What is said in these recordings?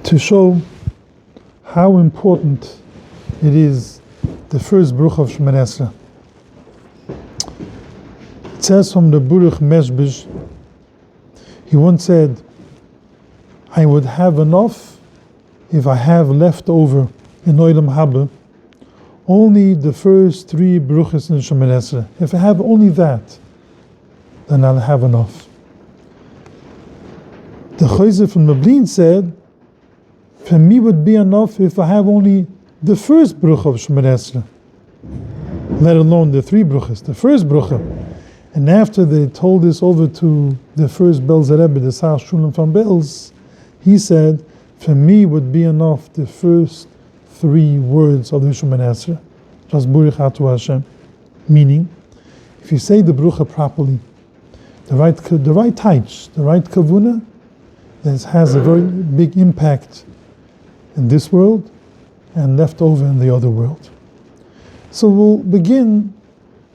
to show how important it is, the first bruch of Shemoneh Esrei. It says from the Baruch Meshbish, he once said, I would have enough if I have left over in Olam Haba only the first 3 bruchas in Shemoneh Esrei. If I have only that, then I'll have enough. The Chayzer from Meblin said, for me would be enough if I have only the first bruch of Shemoneh Esrei, let alone the 3 bruchas, the first brucha. And after they told this over to the first Belzer Rebbe, the Sar Shulam from Belz, he said, for me would be enough the first 3 words of the Shemoneh Esrei, just Baruch Atu Hashem. Meaning, if you say the brucha properly, the right taich, the right kavuna, this has a very big impact in this world and left over in the other world. So we'll begin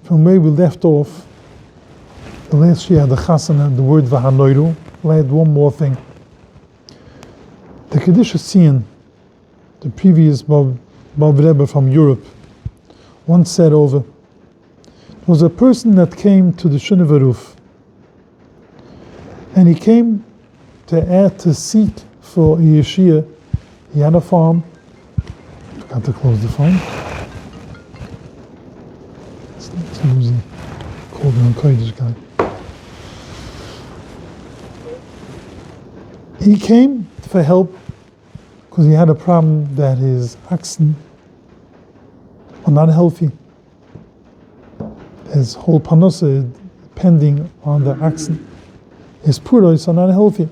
from where we left off. The last year, the chasana, the word v'hanoiru. I'll add one more thing. The Kedusha Sion, the previous Bav Rebbe from Europe, once said over, there was a person that came to the Shoneh Varuf, and he came to seek for a yeshia. He had a farm. Forgot to close the phone. It's losing. Called me on Kodesh guy. He came for help because he had a problem that his oxen are not healthy. His whole parnasa is depending on the oxen. His puros are not healthy.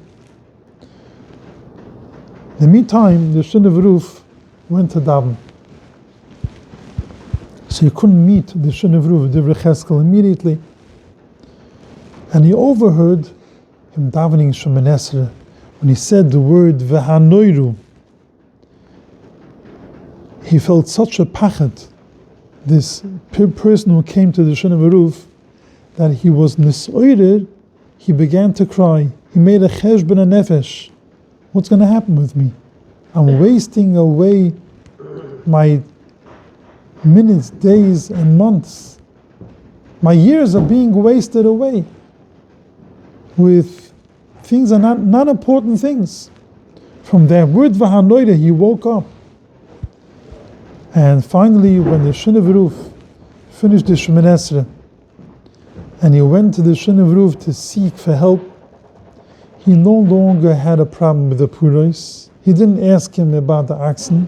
In the meantime, the Shoneh Varuf went to daven. So he couldn't meet the Shoneh Varuf, the Cheskel, immediately. And he overheard him davening Shemoneh Esrei. When he said the word v'hanoiru, he felt such a pachad, this person who came to the Shoneh Varuf, that he was nisoired. He began to cry. He made a cheshbon nefesh. What's going to happen with me? I'm wasting away my minutes, days, and months. My years are being wasted away with things that are not important things. From that word v'hanoida, he woke up. And finally, when the Shoneh Varuf finished the Shemoneh Esrei, and he went to the Shoneh Varuf to seek for help, he no longer had a problem with the puros. He didn't ask him about the oxen.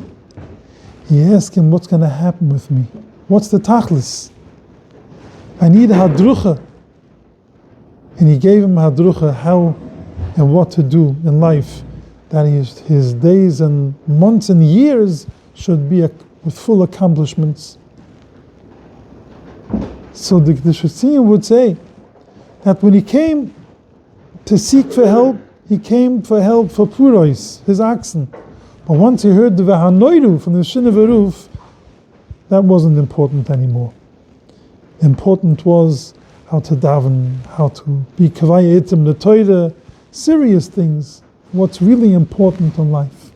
He asked him, what's going to happen with me? What's the tachlis? I need a hadrucha. And he gave him hadrucha, how and what to do in life, that his days and months and years should be with full accomplishments. So the Shitzian would say that when he came to seek for help, he came for help for puros, his oxen. But once he heard the v'hanoiru from the Shoneh Varuf, that wasn't important anymore. Important was how to daven, how to be kavaya itim the Torah, serious things, what's really important in life.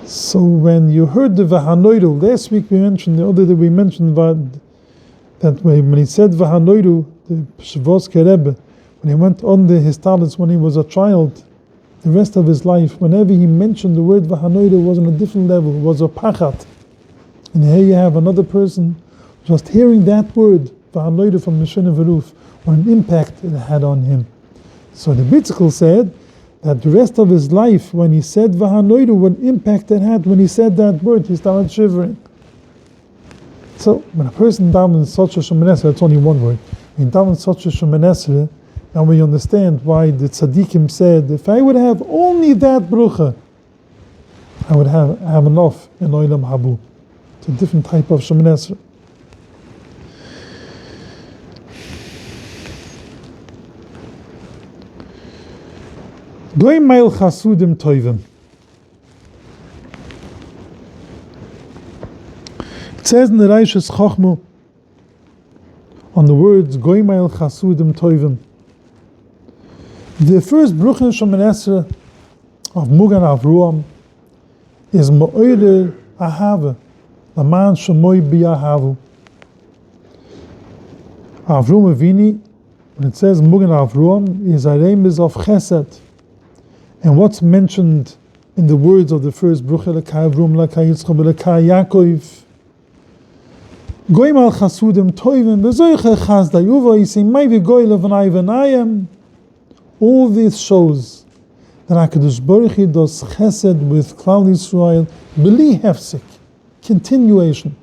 So when you heard the v'hanoiru, last week we mentioned, the other day we mentioned that when he said v'hanoiru, the Pshavosky Rebbe, when he went on his talents when he was a child, the rest of his life, whenever he mentioned the word v'hanoiru, was on a different level, was a pachat. And here you have another person, just hearing that word, v'hanoiru from the Shoneh Varuf, what an impact it had on him. So the Bitzkel said that the rest of his life, when he said v'hanoiru, what impact it had when he said that word, he started shivering. So when a person davens such a Shemoneh Esrei, that's only one word. When he davens such a Shemoneh Esrei, now we understand why the tzaddikim said, if I would have only that brucha, I would have enough in Olam Habu. It's a different type of Shemoneh Esrei. Goy Mail Chasudim Toivim. It says in the Reishis Chochmah on the words Goy Mail Chasudim Toivim, The first Bruch in Shemoneh Esrei of Mugan Avruam is Mo'oder Ahava, Laman Shemoi Bi'ahavu. Avrum Avini, when it says Mugan Avruam, is a remiz of Chesed. And what's mentioned in the words of the first Bruch, Elekai Avrum, Elekai Yitzchak, Elekai Yaakov, Goyim al Chasudim Toivim, Bezoiche Chazda Yuva, Yisim Maivi Goy Levanai Venayim. All this shows that HaKadosh Baruch Hu does Chesed with Klal Yisrael, B'li Hefsek, continuation.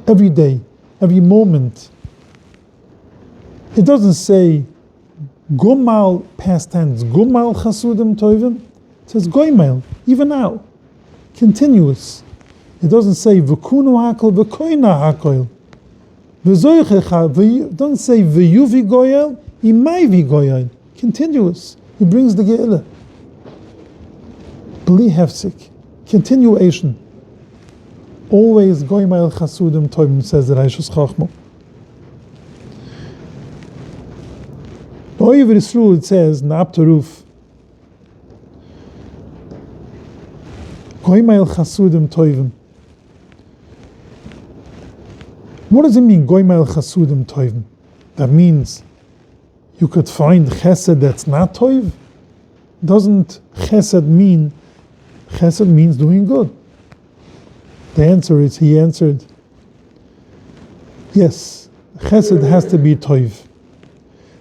Every day, every moment. It doesn't say Gumal past tense, Gumal Chasudim Toivim. It says Goymal, even now, continuous. It doesn't say V'kunu Hakol, V'koina Hakol. It doesn't say V'yuvi Goyel, Imaivi Goyel. Continuous. He brings the Ge'ila. Bli Hefsik. Continuation. Always Goymal Chasudim Toivim, says the Reishus Chachma. Oyev Yisrael, it says, Na'ab Taruf, Goymal Chasudim Toivim. What does it mean, Goymal Chasudim Toivim? That means you could find Chesed that's not Toiv? Doesn't Chesed mean, Chesed means doing good? The answer is, he answered, yes, Chesed has to be Toiv.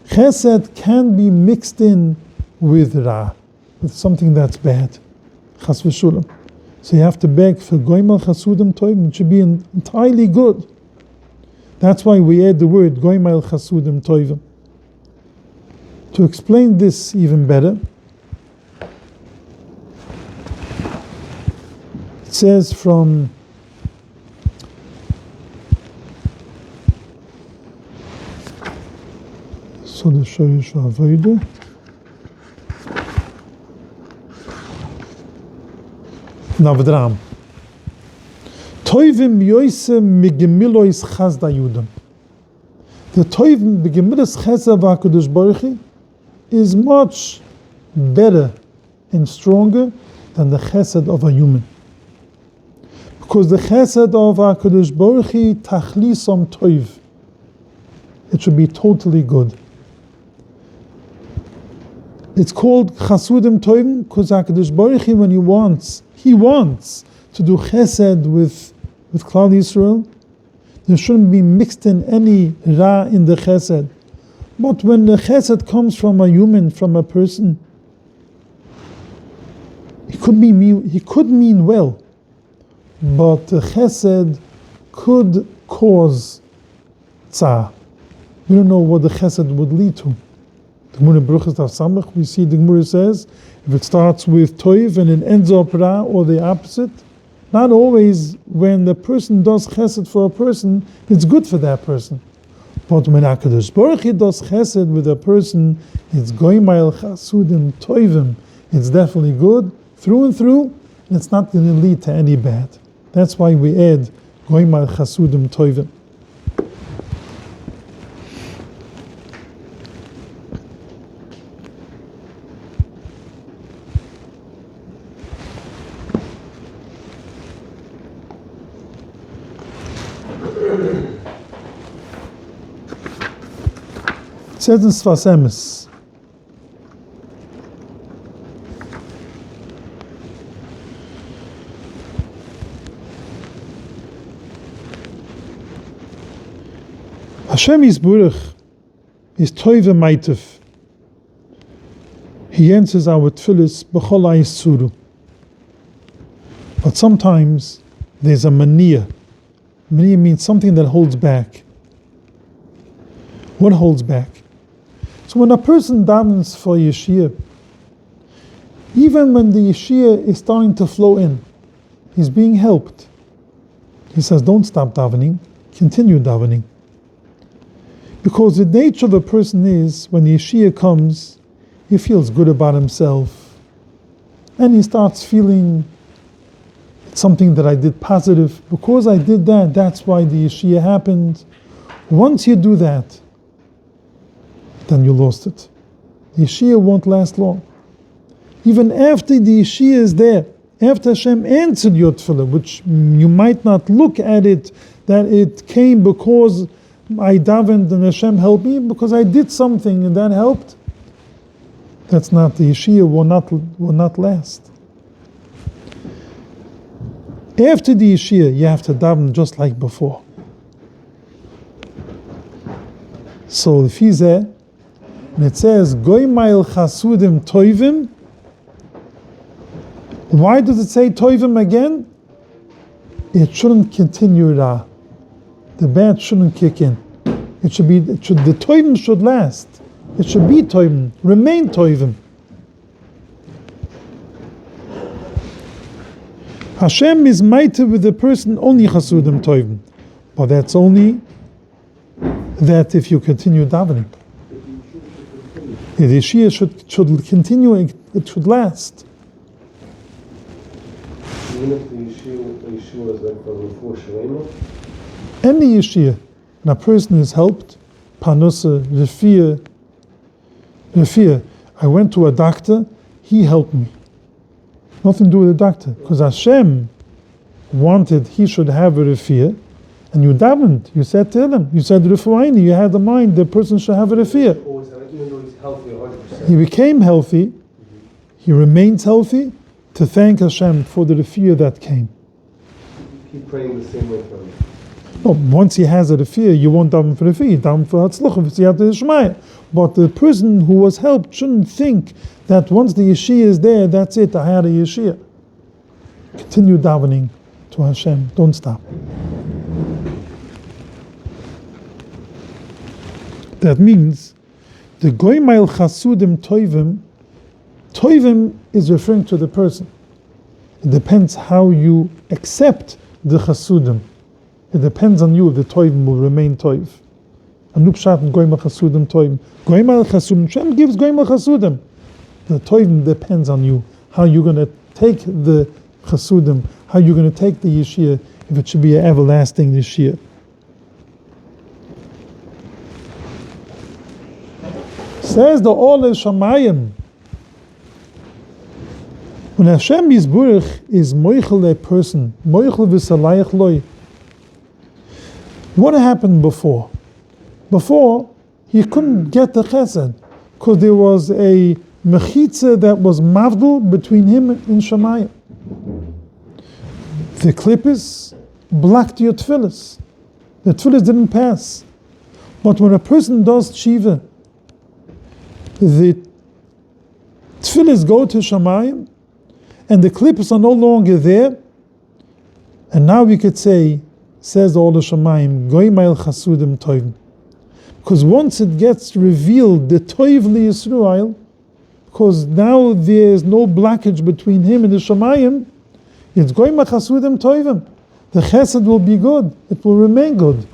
Chesed can be mixed in with Ra, with something that's bad. Chas v'shulam. So you have to beg for Goymal Chasudim Toivim. It should be entirely good. That's why we add the word Goymal Chasudim Toivim. To explain this even better, it says from so the Shorish Avodah. Navdram. Toivim yoisem migemilois chazda yudam. The toivim begemilas chesed v'HaKadosh Baruch Hu is much better and stronger than the chesed of a human. Because the chesed of HaKadosh Baruch Hu tachlisam toiv. It should be totally good. It's called Chasudim Toivim because HaKadosh Baruch Hu, when He wants to do Chesed with Klal Yisrael, there shouldn't be mixed in any Ra in the Chesed. But when the Chesed comes from a human, from a person, he could mean well, but the Chesed could cause Tzah. We don't know what the Chesed would lead to. The Gemara Bruchas Daf Samach, we see the Gemara says, if it starts with Toiv and it ends up Ra, or the opposite, not always when the person does Chesed for a person, it's good for that person. But when HaKadosh Baruch Hu does Chesed with a person, it's Goymal Chasudim Toivim. It's definitely good through and through, and it's not going to lead to any bad. That's why we add Goymal Chasudim Toivim. It says in Sfas Emes, Hashem Yisburach is Toiv Maitav. He answers our tefilos b'chol ha'is tzuru. But sometimes there's a mania. Mania means something that holds back. What holds back? So when a person davens for Yeshia, even when the Yeshia is starting to flow in, he's being helped. He says, don't stop davening, continue davening. Because the nature of a person is, when the Yeshia comes, he feels good about himself. And he starts feeling it's something that I did positive. Because I did that, that's why the Yeshia happened. Once you do that, then you lost it. Yeshia won't last long. Even after the Yeshia is there, after Hashem answered your tefillah, which you might not look at it, that it came because I davened and Hashem helped me, because I did something and that helped. That's not, the Yeshia will not last. After the Yeshia, you have to daven just like before. So if he's there, and it says, Goymail chasudim toivim, why does it say toivim again? It shouldn't continue ra. The bad shouldn't kick in. The toivim should last. It should be toivim, remain toivim. Hashem is mighty with the person only chasudim toivim, but that's only that if you continue davening. The Yeshia should continue, it should last. Even if the Yeshua is like from before Shalema? Any Yeshia, when a person is helped, panusa, refia. I went to a doctor, he helped me. Nothing to do with the doctor, because Hashem wanted he should have a refia, and you davened. You said to him, you said refuaini, you had the mind, the person should have a refia. Even though he's healthy 100%. He became healthy, he remains healthy, to thank Hashem for the refia that came. Keep praying the same way for him. No, once he has a refia, you won't daven for refia, you daven for hatzlucha, for siyata d'shmaya. But the person who was helped shouldn't think that once the Yeshia is there, that's it, I had a Yeshia. Continue davening to Hashem, don't stop. That means the Goymail Chasudim Toivim is referring to the person. It depends how you accept the Chasudim. It depends on you, the Toivim will remain Toiv. Anupshat Goymail Chasudim Toivim. Goymail Chasudim, Hashem gives Goymail Chasudim. The Toivim depends on you, how you're going to take the Chasudim, how you're going to take the Yeshia, if it should be an everlasting Yeshia. Says the Ole Shamayim, when Hashem Yisburach is moichel a person, moichel v'salayach loy. What happened before? Before, he couldn't get the chesed, because there was a mechitza that was mavdul between him and Shamayim. The klippos blocked your tefilos. The tefilos didn't pass. But when a person does tshiva, the tefilos go to Shamayim, and the klippos are no longer there, and now we could say, says all the Shamayim, Goymail Chasudim Toivim. Because once it gets revealed, the Toiv li Yisrael, because now there is no blockage between him and the Shamayim, it's Goymail Chasudim Toivim. The chesed will be good, it will remain good.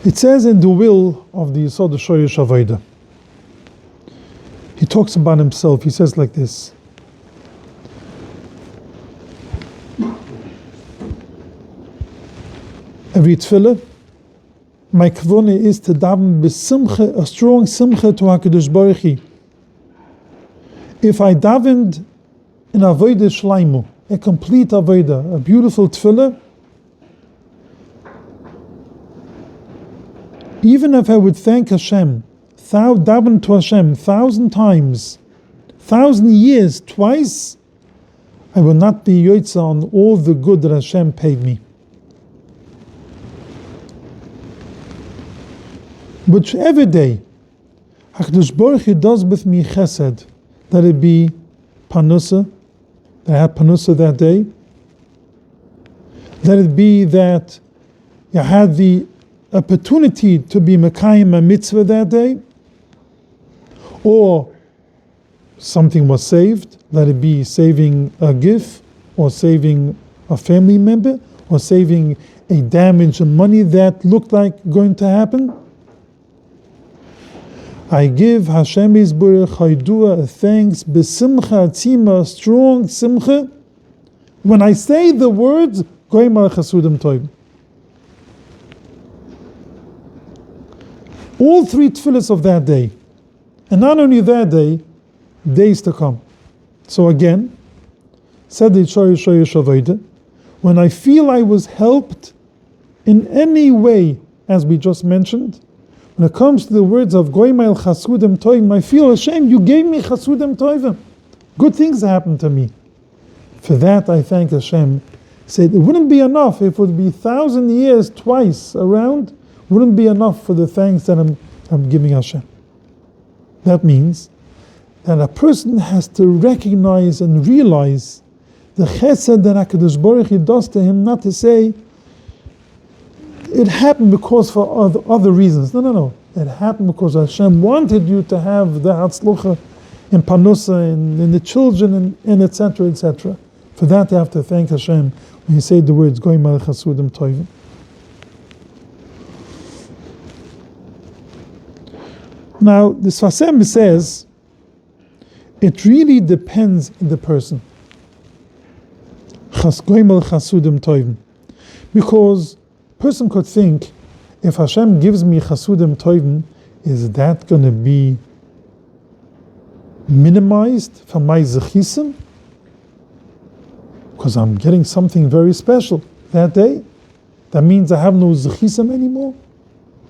It says in the will of the Yisod Shoyesh Avodah, he talks about himself, he says like this, every tefillah, my kavone is to daven b'simcha, a strong simcha to HaKadosh Baruch Hu. If I davened in avodah shleimu, a complete avodah, a beautiful tefillah, even if I would thank Hashem, daven to Hashem 1,000 times, 1,000 years, twice, I will not be yotza on all the good that Hashem paid me. Whichever day HaKadosh Baruch Hu does with me chesed, that it be panusa, that I had panusa that day, let it be that I had the opportunity to be mekayim a mitzvah that day, or something was saved, let it be saving a gift, or saving a family member, or saving a damage of money that looked like going to happen. I give Hashem Yisburech Haidua thanks, besimcha atzima, strong simcha, when I say the words, Goyim al Chasudim Toivim. All three tefilos of that day, and not only that day, days to come. So again, said the Shoy Shavayda, when I feel I was helped in any way, as we just mentioned, when it comes to the words of Goyim el Chasudim Toivim, I feel ashamed, you gave me Chasudim Toivim. Good things happened to me. For that I thank Hashem. Said it wouldn't be enough if it would be 1,000 years twice around, wouldn't be enough for the thanks that I'm giving Hashem. That means that a person has to recognize and realize the chesed that HaKadosh Baruch Hu does to him, not to say, it happened because for other reasons. No. It happened because Hashem wanted you to have the hatzlucha in panusa, in the children, and etc., etc. For that you have to thank Hashem when you say the words, Goyim al Chasudim Toivim. Now, the Sfasem says, it really depends on the person. Goyim al Chasudim Toivim. Because person could think, if Hashem gives me Chasudim Toivim, is that going to be minimized from my zechisim? Because I'm getting something very special that day. That means I have no zechisim anymore?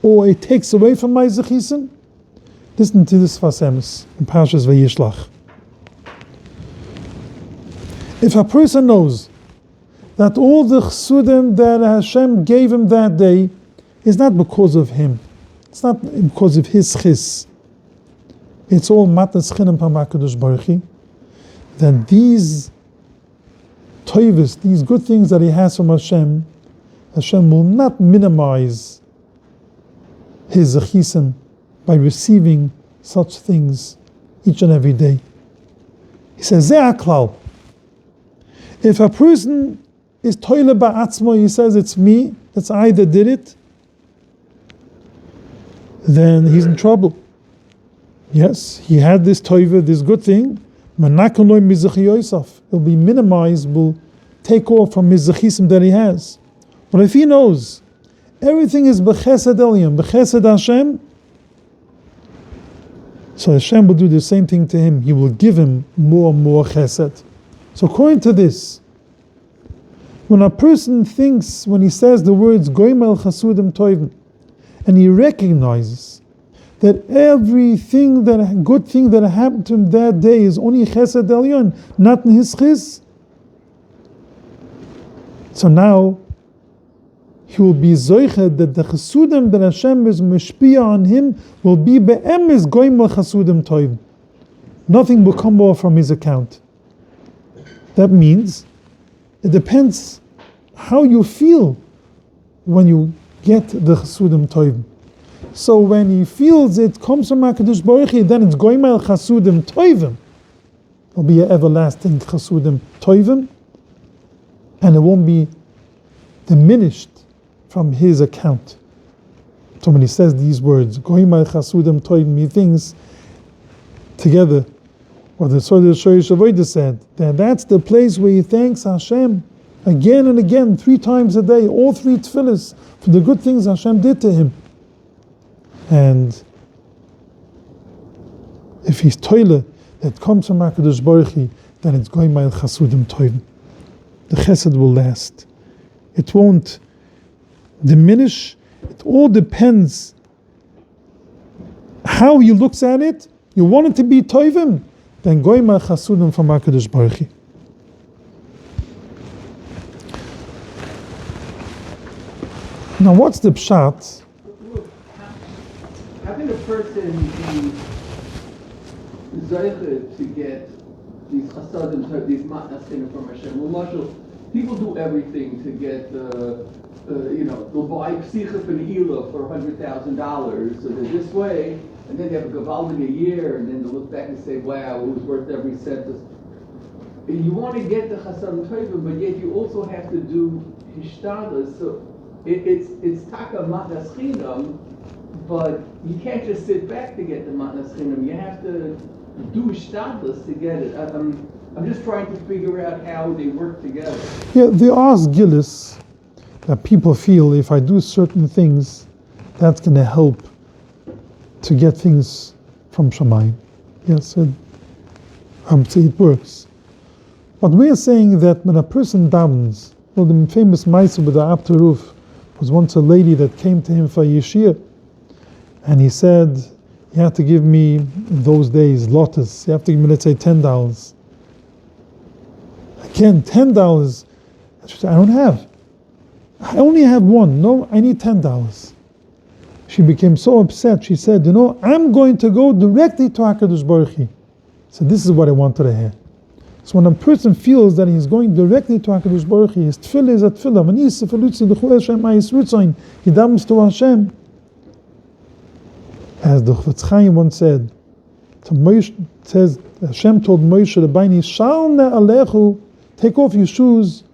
Or it takes away from my zechisim? Listen to this Vasemis in Parshas Vayishlach. If a person knows that all the chsudim that Hashem gave him that day is not because of him, it's not because of his chis, it's all matas chinam from HaKadosh Baruch Hu, then these toivus, these good things that he has from Hashem, Hashem will not minimize his zechisim by receiving such things each and every day. He says, Zeh haklal. If a person is toile ba'atzmo, he says, it's me, that's I that did it, then he's in trouble. Yes, he had this toiva, this good thing, it'll be minimized, will take off from his zechisim that he has. But if he knows everything is b'chesed elyon, b'chesed Hashem, so Hashem will do the same thing to him. He will give him more and more chesed. So according to this, when a person thinks, when he says the words Goyim el Chasudim Toivim, and he recognizes that everything that good thing that happened to him that day is only chesed elyon, not in his chis, so now he will be zoiched that the chasudim that Hashem is mishpia on him will be be'emes Goyim el Chasudim Toivim. Nothing will come off from his account. That means it depends how you feel when you get the Chasudim Toivim. So when he feels it comes from HaKadosh Baruch Hu, then it's Goyim el Chasudim Toivim. It'll be an everlasting Chasudim Toivim, and it won't be diminished from his account. So when he says these words, Goyim el Chasudim Toivim, he thinks together, what the Shoy Shavayda said, that that's the place where he thanks Hashem again and again, 3 times a day, all 3 tefilos, for the good things Hashem did to him. And if he's toile that comes from HaKadosh Baruch Hu, then it's Goyim el Chasudim Toivim. The chesed will last. It won't diminish. It all depends how he looks at it. You want it to be Toivim, then Goyim el Chasudim from HaKadosh Baruch Hu. Now what's the pshat? Having a person be zeicher to get these chasadim, these matnas from Hashem. Well, Marshall, people do everything to get they'll buy psicha for Ne'ilah for $100,000, so they're this way, and then they have a gavaldig a year, and then they look back and say, wow, it was worth every cent. And you want to get the chasadim tovim, but yet you also have to do hishtadlus. So it's taka matnas chinam, But you can't just sit back to get the matnas chinam. You have to do shtadlis to get it. I'm just trying to figure out how they work together. Yeah, there are gillis that people feel if I do certain things, that's going to help to get things from Shamayim. Yes, it works. But we are saying that when a person davens, well, the famous Maisa with the Abtaruf was once a lady that came to him for Yeshia, and he said, you have to give me, in those days, lotus. You have to give me, let's say, $10. Again, $10. She said, I don't have. I only have one. No, I need $10. She became so upset. She said, I'm going to go directly to HaKadosh Baruch Hu. So this is what I wanted to hear. So when a person feels that he's going directly to HaKadosh Baruch Hu, his tefillah is a tefillah. When he's he davens to Hashem. As the Chofetz Chaim once said, to Moshe, says Hashem told Moshe Rabbeinu, Shalna alechu, take off your shoes.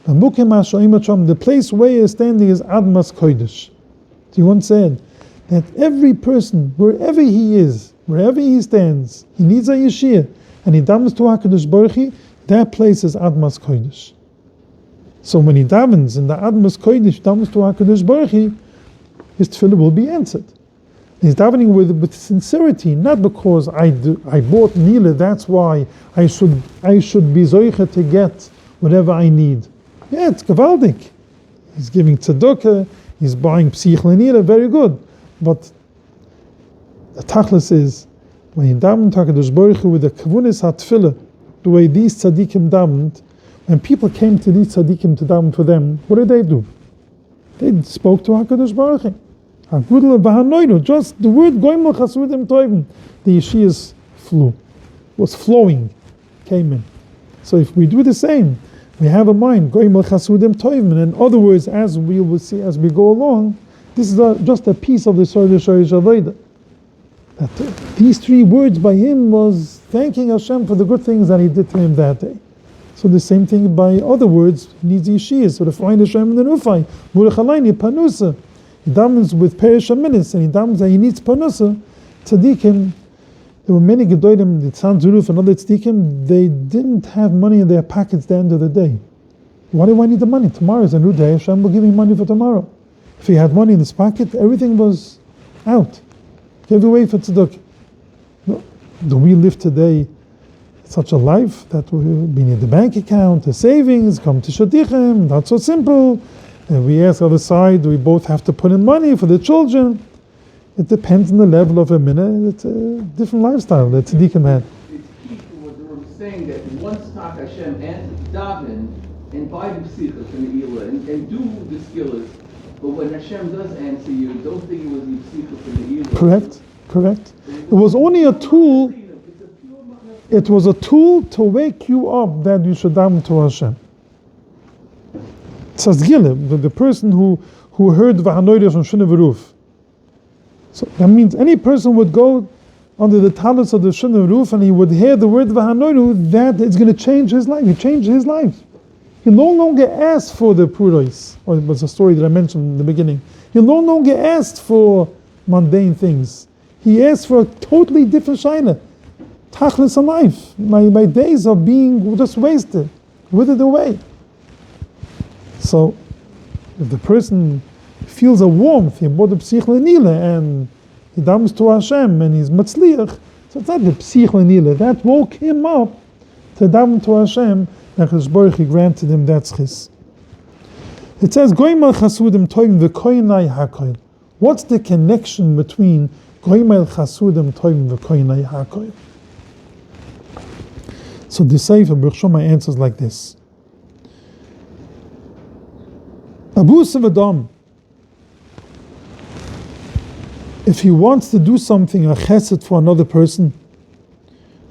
The place where you're standing is Admas Kodesh. He once said that every person, wherever he is, wherever he stands, he needs a Yeshia, and he davens to HaKadosh Baruch Hu, that place is Admas Kodesh. So when he davens in the Admas Kodesh, davens to HaKadosh Baruch Hu, his tefillah will be answered. He's davening with sincerity, not because I bought Nila, that's why I should be zoicha to get whatever I need. Yeah, it's gewaldig. He's giving tzedakah, he's buying psich l'nila, very good. But the tachlis is, when you daven to HaKadosh Baruch Hu with the kavunis hatfilah, the way these tzaddikim davened, when people came to these tzaddikim to daven for them, what did they do? They spoke to HaKadosh Baruch Hu. Just the word goimel chasudim toivim, the yeshiyas was flowing, came in. So if we do the same, we have a mind, goimel chasudim toivim, and in other words, as we will see as we go along, this is just a piece of the Sorah Shorish Avodah. That these three words by him was thanking Hashem for the good things that he did to him that day. So the same thing by other words, he needs yeshiyas, so the find Hashem and the nufay, murachalaini panusa. He davens with Perish Aminis, and he davens that he needs Panusa. Tzaddikim, there were many Gedolim, the Tzan Zuruf and other Tzaddikim, they didn't have money in their pockets at the end of the day. Why do I need the money? Tomorrow is a new day, Hashem will give me money for tomorrow. If he had money in his pocket, everything was out. Gave away for Tzedakah. No. Do we live today such a life that we need the bank account, the savings, come to Shadichem, not so simple. And we ask the other side, do we both have to put in money for the children? It depends on the level of a minute. It's a different lifestyle that tzaddikim had. It's key to what we're saying, that once Tak Hashem answers daven and buy the psicha from the Ila and do the skillet, but when Hashem does answer you, don't think it was the psicha from the Ila. Correct. It was only a tool. It was a tool to wake you up that you should daven to Hashem. The person who heard V'hanoides on Shunah V'ruf. So that means any person would go under the talus of the Shunah V'ruf and he would hear the word V'hanoides, that it's going to change his life. It changed his life. He no longer asked for the purois, or it was a story that I mentioned in the beginning. He no longer asked for mundane things. He asked for a totally different shaila. Tachlis of life. My days are being just wasted, withered away. So, if the person feels a warmth, he bought the psich l'nila, and he davens to Hashem, and he's matzliach, so it's not the psich l'nila, that woke him up to daven to Hashem, and Hakadosh Baruch Hu granted him that schis. It says, Goimel chasudim toivim v'koinai hakoil. What's the connection between Goimel chasudim toivim v'koinai hakoil? So the Sefer Baruch Shema answers like this. Abu Savadam, if he wants to do something, a chesed for another person,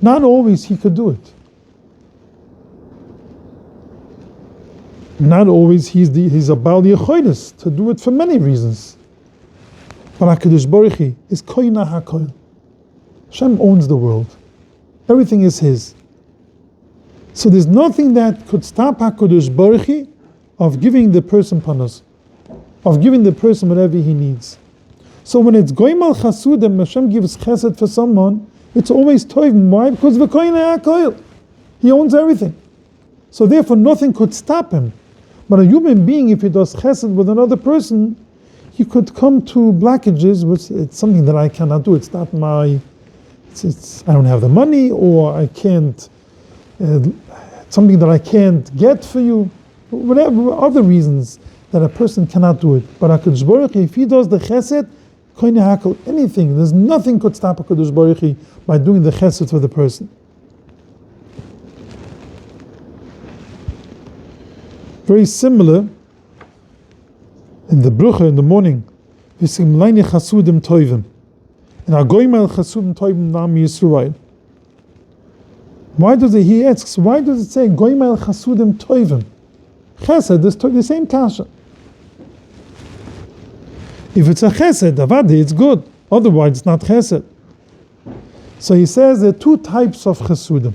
not always he could do it. Not always he's a Baal Yechoides to do it for many reasons. But HaKadosh Baruch Hu is Koina HaKoil. Hashem owns the world. Everything is his. So there's nothing that could stop HaKadosh Baruch Hu of giving the person panas, of giving the person whatever he needs. So when it's goimal chasudim, Hashem gives chesed for someone, it's always toivim. Why? Because v'koinei hakoil. He owns everything. So therefore nothing could stop him. But a human being, if he does chesed with another person, he could come to blockages, which it's something that I cannot do. It's not my, I don't have the money, or I can't, something that I can't get for you, whatever other reasons that a person cannot do it. But HaKadosh Baruch Hu, if he does the chesed, koine hakol, anything, there's nothing could stop HaKadosh Baruch Hu by doing the chesed for the person. Very similar in the brucha in the morning. V'simleini chasudim toivim. And agoyim chasudim toivim nam Yisrael. Why does it, he asks, why does it say goyim chasudim toivim? Chesed is the same kasha. If it's a chesed, avadi, it's good. Otherwise, it's not chesed. So he says there are two types of chasudim.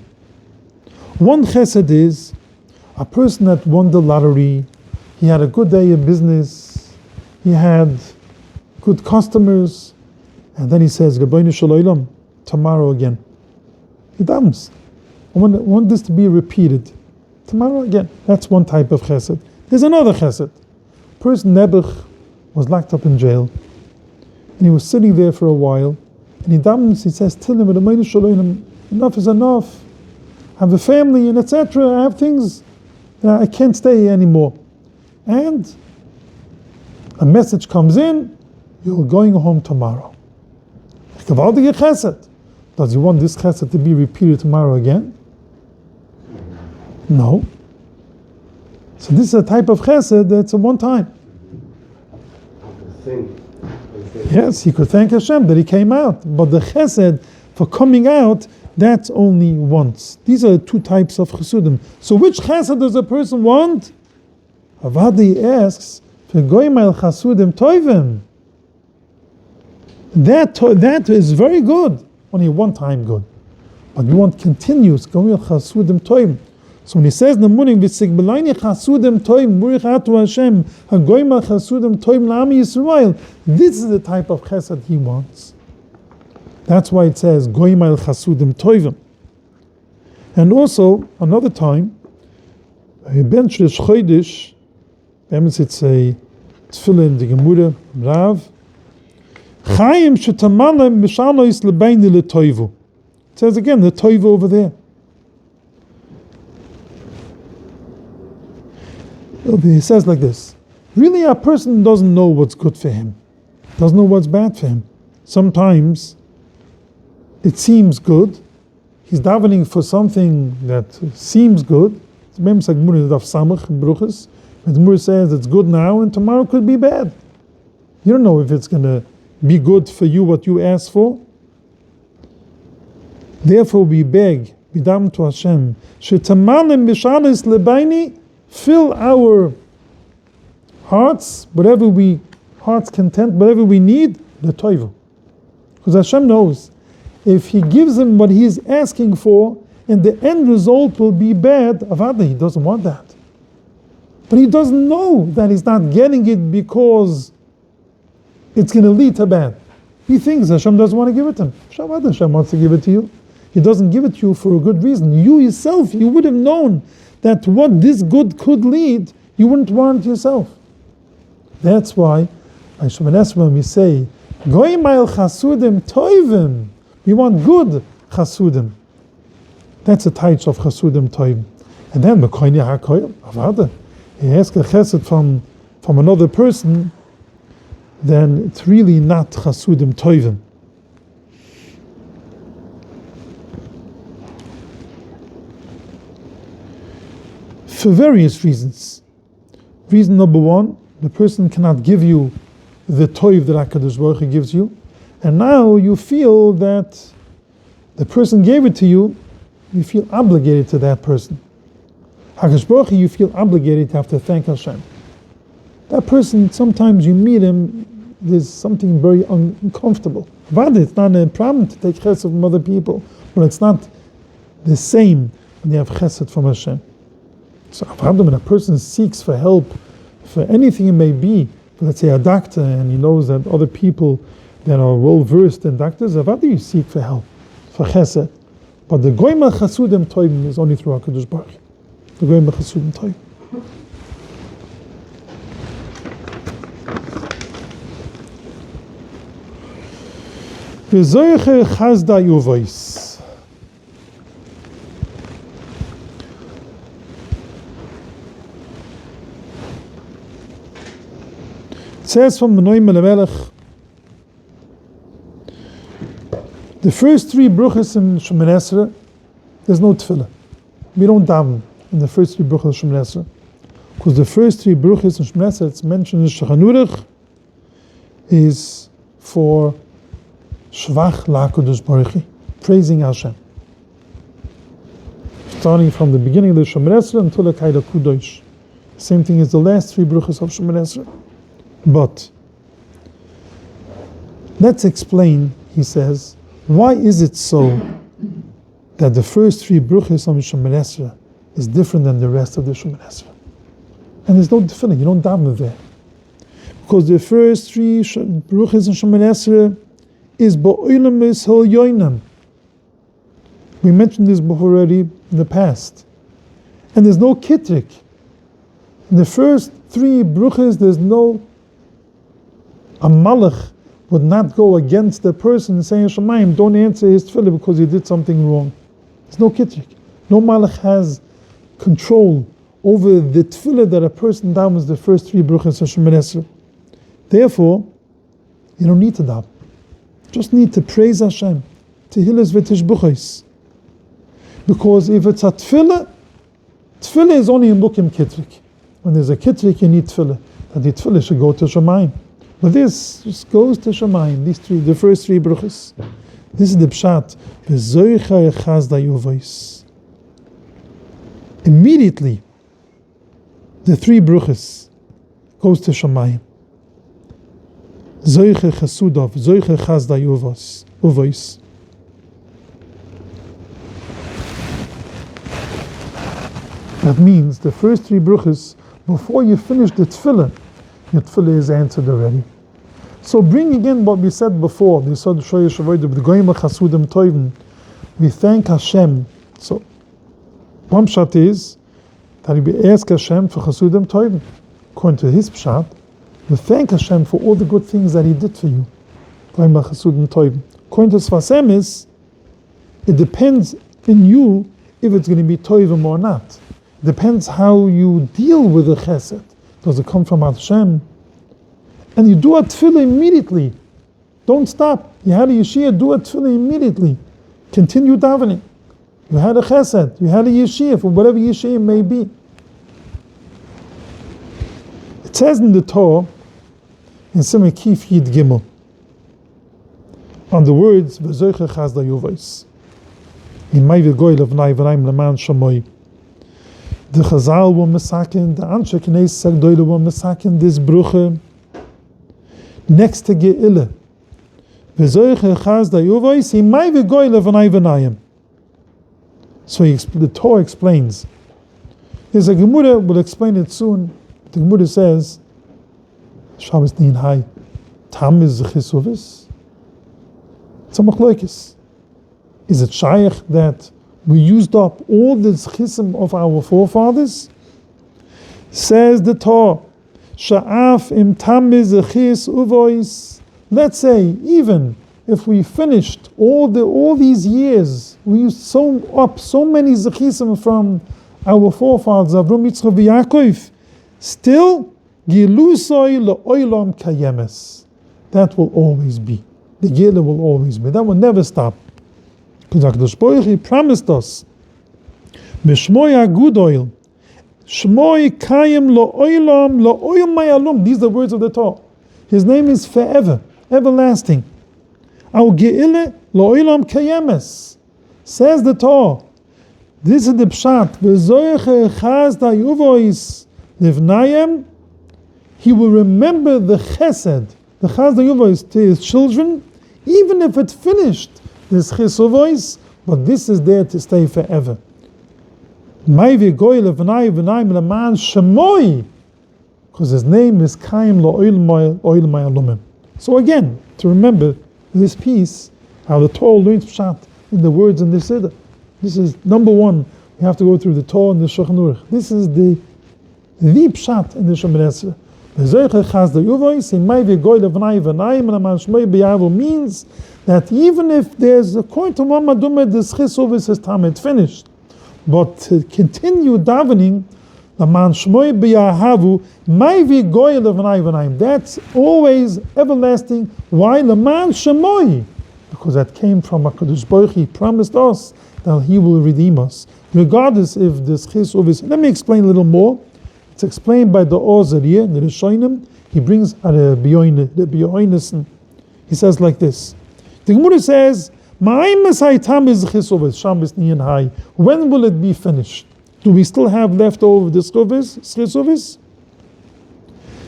One chesed is a person that won the lottery, he had a good day in business, he had good customers, and then he says, Rabbeinu Shalom, tomorrow again. He damns. I want this to be repeated. Tomorrow again. That's one type of chesed. There's another chesed. Person Nebuch was locked up in jail, and he was sitting there for a while, and he damns, he says, tell him, Rabbeinu Shalom, enough is enough. I have a family, and etc. I have things. I can't stay here anymore. And a message comes in, you're going home tomorrow. Gewaltige chesed. Does he want this chesed to be repeated tomorrow again? No. So this is a type of chesed that's a one time. Yes, he could thank Hashem that he came out. But the chesed for coming out, that's only once. These are two types of chesudim. So which chesed does a person want? Avadi asks, "V'goyim el chasudim toivim." That is very good. Only one time good. But you want continuous, goyim el chasudim toivim. So when he says in the morning, "V'sigbelayni chasudim toivim, burich atu Hashem, hagoyim el chasudim toivim la'am Yisrael," this is the type of chesed he wants. That's why it says goyim el chasudim toivim. And also another time, ben shlish chodesh, it's a tefillah in the Gemara, Rav, chayim shetamalem mishalois lebeini letoivu. It says again the toivu over there. He says like this: really, a person doesn't know what's good for him, doesn't know what's bad for him. Sometimes it seems good. He's davening for something that seems good. Remember, it's like Gemara of Samach and Bruchas. The Gemara says it's good now and tomorrow could be bad. You don't know if it's going to be good for you what you asked for. Therefore, we beg, bidam to Hashem, shetamalem b'shalis lebaini, fill our hearts, heart's content, whatever we need, the toivu. Because Hashem knows, if He gives him what he is asking for, and the end result will be bad, avada, he doesn't want that. But he doesn't know that he's not getting it because it's going to lead to bad. He thinks Hashem doesn't want to give it to him. Hashem wants to give it to you. He doesn't give it to you for a good reason. You yourself, you would have known that what this good could lead, you wouldn't want it yourself. That's why, by Shemoneh Esrei, we say, Goyim el chasudim toivim. We want good chasudim. That's a type of chasudim toivim. And then, Mekoini hakoyim, avada. He asks a chesed from another person, then it's really not chasudim toivim. For various reasons. Reason number one, the person cannot give you the toiv that HaKadosh Baruch Hu gives you, and now you feel that the person gave it to you, you feel obligated to that person. HaKadosh Baruch Hu, you feel obligated to have to thank Hashem. That person, sometimes you meet him, there's something very uncomfortable. But it's not a problem to take chesed from other people, but it's not the same when you have chesed from Hashem. So when a person seeks for help, for anything it may be, let's say, a doctor, and he knows that other people that are well versed in doctors, what do you seek for help, for chesed? But the goyim chasudim toivim is only through HaKadosh Baruch Hu. The goyim chasudim toivim. V'zoyecher chazda yuvois. It says from Menoi Melech, the first three bruchas in Shemoneh Esrei, there's no tefillah. We don't daven in the first three bruchas of Shemoneh Esrei, because the first three bruchas in Shemoneh Esrei, it's mentioned in Shulchan Aruch, is for Shvach LaKadosh Baruch Hu, praising Hashem. Starting from the beginning of the Shemoneh Esrei until the Kaida Kudosh. Same thing as the last three bruchas of Shemoneh Esrei. But let's explain, he says, why is it so that the first three bruchas of Shemoneh Esrei is different than the rest of the Shemoneh Esrei? And there's no difference, you don't daven there. Because the first three bruchas in Shemoneh Esrei is ba'olam yishol yoinam. We mentioned this before already in the past. And there's no kitrik. In the first three bruchas, there's no, a malach would not go against the person saying, Shemayim, don't answer his tefillah because he did something wrong. There's no kitrik. No malach has control over the tefillah that a person davens the first three bruchas of Shemoneh Esrei. Therefore, you don't need to daven. Just need to praise Hashem. Tehilas v'tishbuchos. Because if it's a tefillah, tefillah is only in bukim kitrik. When there's a kitrik, you need tefillah. That the tefillah should go to Shemayim. But this just goes to Shemayim, these three, the first three bruchas. This is the pshat. V'zoicha echazda yuvois. Immediately, the three bruchas goes to Shemayim. Zoicha chasudov, zoicha chazda yuvois. That means the first three bruchas, before you finish the tefillah, your tefillah is answered already. So bring again what we said before, the Yisod Shoyesh Avodah, the Goyim HaChasudim Toivim. We thank Hashem. So one pshat is that we ask Hashem for Chasudim Toivim. According to his pshat, we thank Hashem for all the good things that He did for you. Goyim HaChasudim Toivim. According to Sfas Emes, it depends in you if it's going to be Toivim or not. It depends how you deal with the Chesed. Does it come from Hashem? And you do a tefillah immediately. Don't stop. You had a yeshia, do a tefillah immediately. Continue davening. You had a chesed, you had a yeshia, for whatever yeshia may be. It says in the Torah, in Simei Kif Yid Gimel, on the words, V'zoicha chazda yuvos, in my v'goy levnai v'naim leman shamoy. The Chazal were mesaken, the Anshe Knesset Gdoile were mesaken this bruche next to Ge'ile. V'zoicha chazda yuvos, in my v'goy levnai v'naim. So the Torah explains. There's a Gemara, we'll explain it soon. The Gemara says, Shabbos Din Hai, Tam is Chisuvis. It's a machlokes. Is it shaykh that we used up all the chisim of our forefathers? Says the Torah, Sha'af im tam is chis uvois. Let's say, even if we finished all these years, we used so many zechisim from our forefathers, Avram, Yitzchak, Yaakov, still, gilusoi le'olam kayemes. That will always be. The Gila will always be. That will never stop. Because HaKadosh Baruch Hu promised us, B'shmoi agudoil, Shmoi kayem le'olam mayalum. These are the words of the Torah. His name is forever, everlasting. Our Ge'ile le'olam kayemes. Says the Torah. This is the pshat. V'zoyecha chazda yuvois livnayim. He will remember the chesed, the chazda yuvois, to his children, even if it's finished, this chisuvois, but this is there to stay forever. May v'goy livnayim v'nayim leman shemoi. because his name is Kaim La'oil Ma'alumim. So again, to remember this piece, how the Torah learns Pshat in the words in the Siddur. This is number one. We have to go through the Torah and the Shulchan Aruch. This is the Pshat in the Shemoneh Esrei. Means that even if there's according to one madumah, the schis is time it's finished, but to continue davening, the man shmoi b'yahavu mayvi goyel of v'nai. That's always everlasting. Why the man shmoi? Because that came from HaKadosh Baruch Hu. He promised us that He will redeem us, regardless if the schis is. Let me explain a little more. It's explained by the Ozariah, the Rishonim. He brings the B'yoinesen. He says like this. The Gemara says, when will it be finished? Do we still have left over the schis?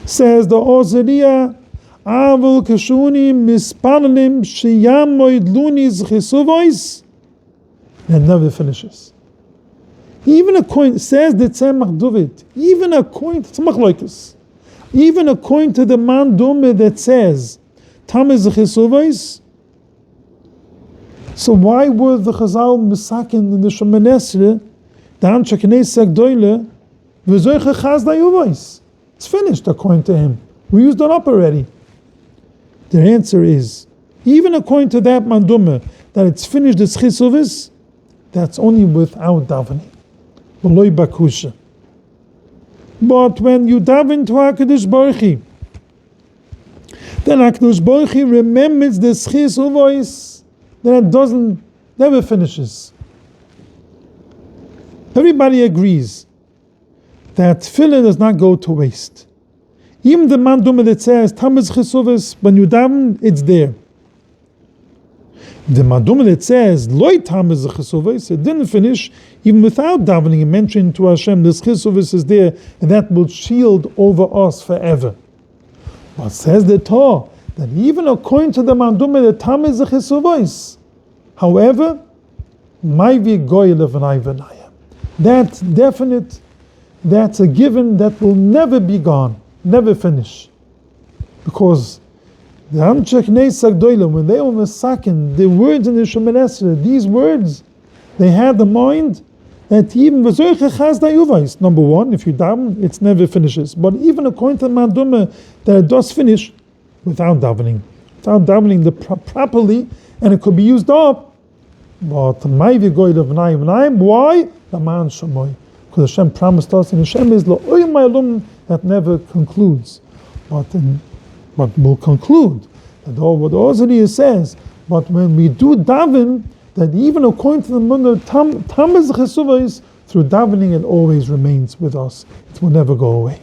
Says the Ozariah, Avol kashuni mispalalim sheyamoid lunis chisuvois. It never finishes. Even according, says the Tzemach David, even according to Tzemach, even according to the man Dome that says Tamez chisuvois. So why were the Chazal misakin in the Shemoneh Esrei the Anshe Knesset Gdoile v'zoiche chaz dayuvois? It's finished according to him. We used it up already. The answer is, even according to that manduma, that it's finished the schisuvis, that's only without davening. V'loi bakusha. But when you daven to HaKadosh Baruch Hu, then HaKadosh Baruch Hu remembers the schisuvis, then it never finishes. Everybody agrees that tefillah does not go to waste. Even the manduma that says Tamez Chisuvis, when you daven, it's there. The manduma that says Loi Tamez Chisuvis, it didn't finish, even without davening and mentioning to Hashem, this Chisuvis is there, and that will shield over us forever. But says the Torah that even according to the manduma that Tamez Chisuvis, however, Maivi Goyel of an Ivanaya. That's definite, that's a given that will never be gone. Never finish. Because the Anshe Knesset Gdoile, when they were masakin, the words in the Shemoneh Esrei, these words, they had the mind that even number one, if you daven, it never finishes. But even according to the manduma, that it does finish without davening. Without davening properly, and it could be used up. But why? The man Shemoy. Because Hashem promised us, and Hashem is La'oil Ma'alum, that never concludes, but will conclude. That what the Ozariah says, but when we do daven, that even according to the Munah, Tamez Chesuvos, through davening it always remains with us. It will never go away.